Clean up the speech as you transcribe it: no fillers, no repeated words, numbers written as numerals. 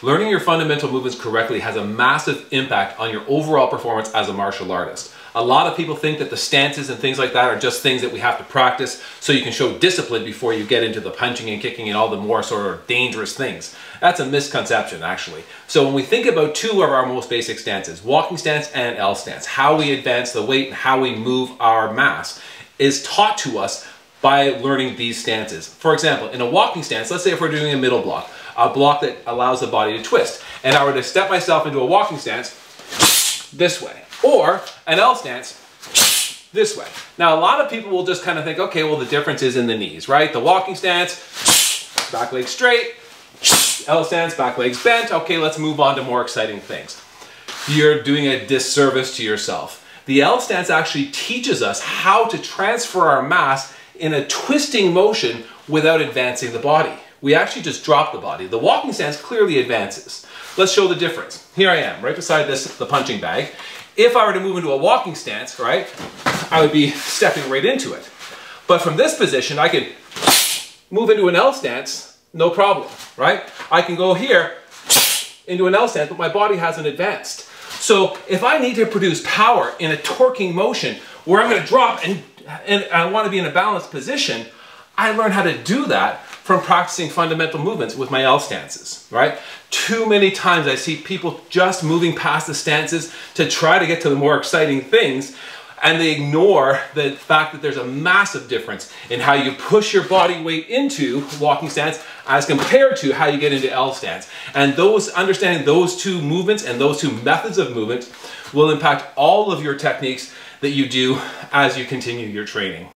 Learning your fundamental movements correctly has a massive impact on your overall performance as a martial artist. A lot of people think that the stances and things like that are just things that we have to practice so you can show discipline before you get into the punching and kicking and all the more sort of dangerous things. That's a misconception, actually. So when we think about two of our most basic stances, walking stance and L stance, how we advance the weight and how we move our mass is taught to us by learning these stances. For example, in a walking stance, let's say if we're doing a middle block, a block that allows the body to twist, and I were to step myself into a walking stance this way, or an L stance this way. Now, a lot of people will just kind of think, okay, well, the difference is in the knees, right? The walking stance, back leg straight, L stance, back legs bent. Okay, let's move on to more exciting things. You're doing a disservice to yourself. The L stance actually teaches us how to transfer our mass in a twisting motion without advancing the body. We actually just drop the body. The walking stance clearly advances. Let's show the difference. Here I am, right beside the punching bag. If I were to move into a walking stance, right, I would be stepping right into it. But from this position, I can move into an L stance, no problem, right? I can go here into an L stance, but my body hasn't advanced. So if I need to produce power in a torquing motion where I'm going to drop and I want to be in a balanced position, I learn how to do that from practicing fundamental movements with my L stances, right? Too many times I see people just moving past the stances to try to get to the more exciting things, and they ignore the fact that there's a massive difference in how you push your body weight into walking stance as compared to how you get into L stance. And understanding those two movements and those two methods of movement will impact all of your techniques that you do as you continue your training.